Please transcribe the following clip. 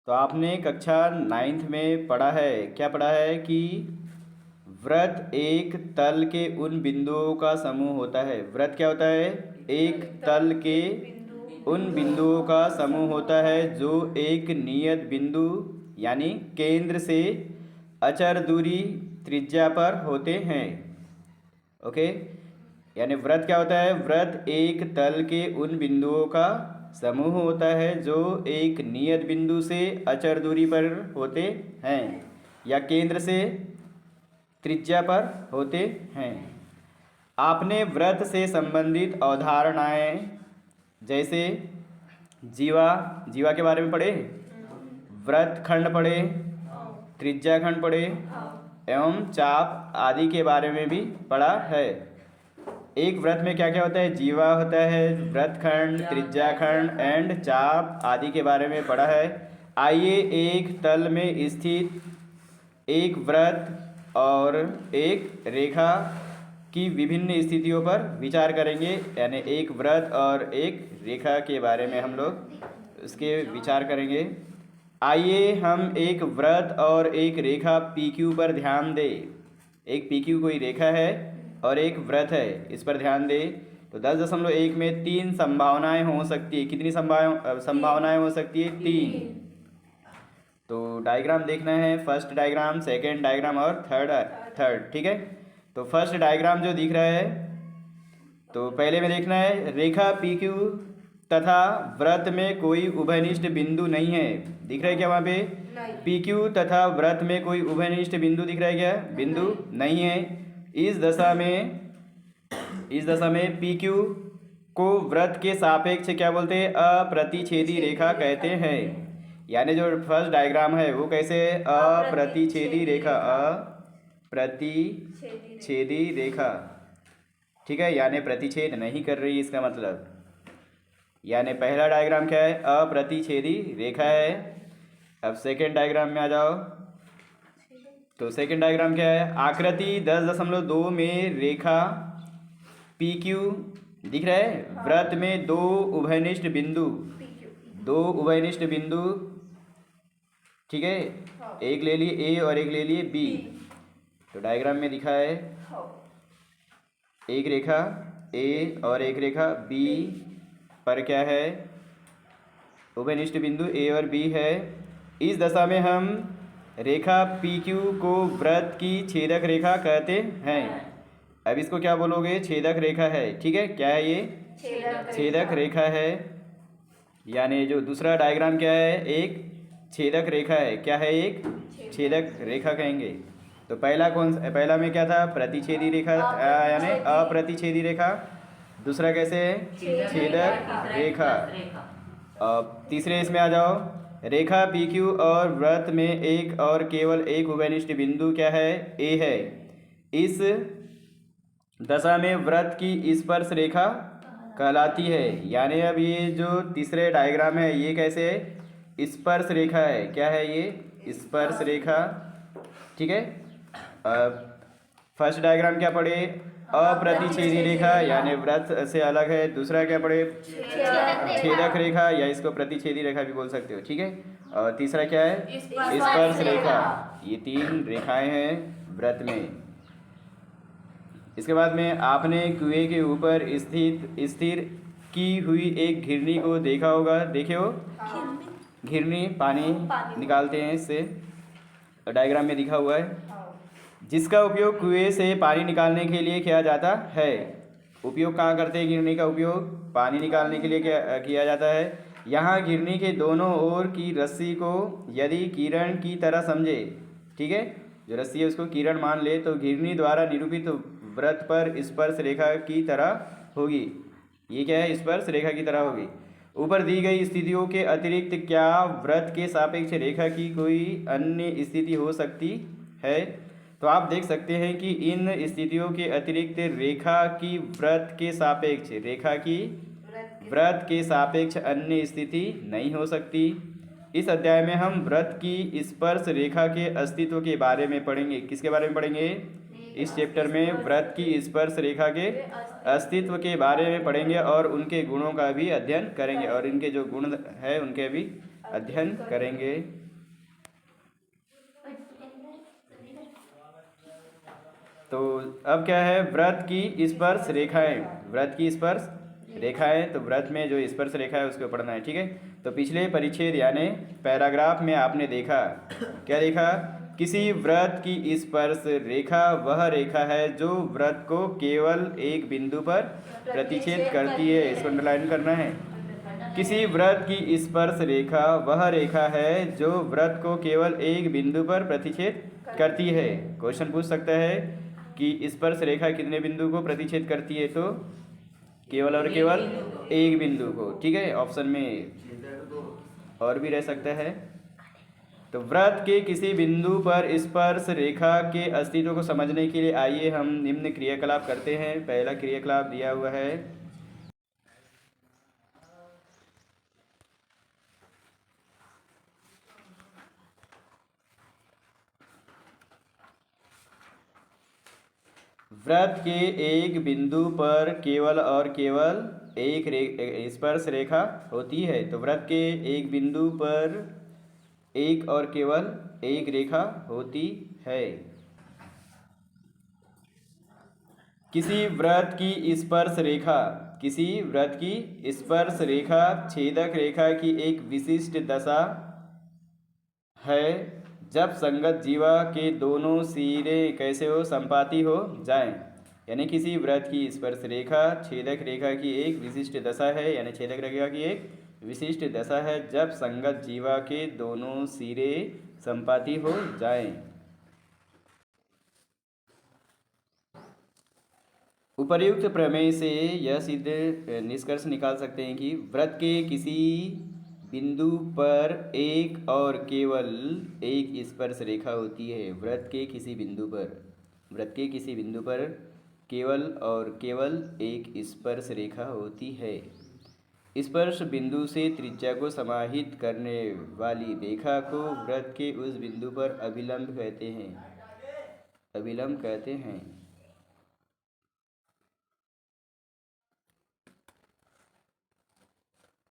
तो आपने कक्षा 9th में पढ़ा है, क्या पढ़ा है कि वृत्त एक तल के उन बिंदुओं का समूह होता है। वृत्त क्या होता है? एक तल के उन बिंदुओं का समूह होता है जो एक नियत बिंदु यानी केंद्र से अचर दूरी त्रिज्या पर होते हैं। ओके, यानी वृत्त क्या होता है? वृत्त एक तल के उन बिंदुओं का समूह होता है जो एक नियत बिंदु से अचर दूरी पर होते हैं या केंद्र से त्रिज्या पर होते हैं। आपने वृत्त से संबंधित अवधारणाएं जैसे जीवा जीवा के बारे में पढ़े, वृत्त खंड पढ़े, त्रिज्या खंड पढ़े एवं चाप आदि के बारे में भी पढ़ा है। एक वृत्त में क्या क्या होता है? जीवा होता है, वृत्तखंड, त्रिज्याखंड एंड चाप आदि के बारे में पढ़ा है। आइए एक तल में स्थित एक वृत्त और एक रेखा की विभिन्न स्थितियों पर विचार करेंगे। यानी एक वृत्त और एक रेखा के बारे में हम लोग उसके विचार करेंगे। आइए हम एक वृत्त और एक रेखा PQ पर ध्यान दें। एक PQ कोई रेखा है और एक वृत्त है, इस पर ध्यान दें। तो 10.1 में 3 संभावनाएं हो सकती है। कितनी संभावनाएं हो सकती है? 3। तो डायग्राम देखना है, फर्स्ट डायग्राम, सेकेंड डायग्राम और थर्ड। ठीक है, तो फर्स्ट डायग्राम जो दिख रहा है, तो पहले में देखना है रेखा PQ तथा वृत्त में कोई उभयनिष्ठ बिंदु नहीं है। दिख रहा है क्या वहाँ पे? PQ तथा वृत्त में कोई उभयनिष्ठ बिंदु दिख रहा है क्या? बिंदु नहीं है। इस दशा में PQ को वृत्त के सापेक्ष क्या बोलते हैं? अप्रतिच्छेदी रेखा कहते हैं। यानी जो फर्स्ट डायग्राम है वो कैसे है? अप्रतिच्छेदी रेखा, अप्रतिच्छेदी रेखा। ठीक है, यानी प्रतिच्छेद नहीं कर रही, इसका मतलब। यानी पहला डायग्राम क्या है? अप्रतिच्छेदी रेखा है। अब सेकेंड डायग्राम में आ जाओ। तो सेकेंड डायग्राम क्या है? आकृति 10.2 में रेखा PQ दिख रहा है। वृत्त में दो उभयनिष्ठ बिंदु, ठीक है, एक ले लिए A और एक ले लिए B। तो डायग्राम में दिखा है एक रेखा A और एक रेखा B पर क्या है? उभयनिष्ठ बिंदु A और B है। इस दशा में हम रेखा PQ को वृत्त की छेदक रेखा कहते हैं। अब इसको क्या बोलोगे? छेदक रेखा है। ठीक है, क्या है ये? छेदक रेखा है। यानी जो दूसरा डायग्राम क्या है? एक छेदक रेखा है। क्या है? एक छेदक रेखा कहेंगे। तो पहला में क्या था? प्रतिच्छेदी रेखा, यानी अप्रतिच्छेदी रेखा। दूसरा कैसे है? छेदक रेखा। अब तीसरे इसमें आ जाओ। रेखा PQ और वृत्त में एक और केवल एक उभयनिष्ठ बिंदु क्या है? A है। इस दशा में वृत्त की स्पर्श रेखा कहलाती है। यानी अब ये जो तीसरे डायग्राम है ये कैसे है? स्पर्श रेखा है। क्या है ये? स्पर्श रेखा। ठीक है, अब फर्स्ट डायग्राम क्या पढ़े? अप्रतिच्छेदी रेखा, यानी वृत्त से अलग है। दूसरा क्या पढ़े? छेदक रेखा, या इसको प्रतिच्छेदी रेखा भी बोल सकते हो। ठीक है, और तीसरा क्या है? स्पर्श रेखा। ये 3 रेखाएं हैं वृत्त में। इसके बाद में आपने कुएं के ऊपर स्थिर की हुई एक घिरनी को देखा होगा। देखे हो? घिरनी, पानी निकालते हैं इससे, डायग्राम में दिखा हुआ है, जिसका उपयोग कुएं से पानी निकालने के लिए किया जाता है। उपयोग कहाँ करते हैं? घिरनी का उपयोग पानी निकालने के लिए किया जाता है। यहाँ घिरनी के दोनों ओर की रस्सी को यदि किरण की तरह समझे, ठीक है, जो रस्सी है उसको किरण मान ले, तो घिरनी द्वारा निरूपित वृत्त पर स्पर्श रेखा की तरह होगी। ये क्या है? स्पर्श रेखा की तरह होगी। ऊपर दी गई स्थितियों के अतिरिक्त क्या वृत्त के सापेक्ष रेखा की कोई अन्य स्थिति हो सकती है? तो आप देख सकते हैं कि इन स्थितियों के अतिरिक्त रेखा की वृत्त के सापेक्ष अन्य स्थिति नहीं हो सकती। इस अध्याय में हम वृत्त की स्पर्श रेखा के अस्तित्व के बारे में पढ़ेंगे। किसके बारे में पढ़ेंगे? इस चैप्टर में वृत्त की स्पर्श रेखा के अस्तित्व के बारे में पढ़ेंगे और उनके गुणों का भी अध्ययन करेंगे, और इनके जो गुण है उनके भी अध्ययन करेंगे। तो अब क्या है, व्रत की स्पर्श रेखाएं, व्रत की स्पर्श रेखाएं, तो व्रत में जो स्पर्श रेखा है उसको पढ़ना है, ठीक है। तो पिछले परिच्छेद यानी पैराग्राफ में आपने देखा, क्या देखा, किसी व्रत की स्पर्श रेखा वह रेखा है जो व्रत को केवल एक बिंदु पर प्रतिच्छेद करती है, इसको अंडरलाइन करना है। किसी व्रत की स्पर्श रेखा वह रेखा है जो व्रत को केवल एक बिंदु पर प्रतिच्छेद करती है। क्वेश्चन पूछ सकता है कि स्पर्श रेखा कितने बिंदु को प्रतिच्छेद करती है, तो केवल और केवल एक बिंदु को, ठीक है। ऑप्शन में और भी रह सकता है। तो व्रत के किसी बिंदु पर स्पर्श रेखा के अस्तित्व को समझने के लिए आइए हम निम्न क्रियाकलाप करते हैं। पहला क्रियाकलाप दिया हुआ है, व्रत के एक बिंदु पर केवल और केवल एक स्पर्श रेखा होती है। तो व्रत के एक बिंदु पर एक और केवल एक रेखा होती है। किसी व्रत की स्पर्श रेखा, किसी व्रत की स्पर्श रेखा छेदक रेखा की एक विशिष्ट दशा है जब संगत जीवा के दोनों सिरे कैसे हो, संपाती हो जाएं। यानी किसी व्रत की स्पर्श रेखा छेदक रेखा की एक विशिष्ट दशा है, यानी छेदक रेखा की एक विशिष्ट दशा है जब संगत जीवा के दोनों सिरे संपाती हो जाएं। उपर्युक्त प्रमेय से यह सिद्ध निष्कर्ष निकाल सकते हैं कि व्रत के किसी बिंदु पर एक और केवल एक स्पर्श रेखा होती है। व्रत के किसी बिंदु पर, व्रत के किसी बिंदु पर केवल और केवल एक स्पर्श रेखा होती है। स्पर्श बिंदु से त्रिज्या को समाहित करने वाली रेखा को व्रत के उस बिंदु पर अभिलंब कहते हैं, अभिलंब कहते हैं।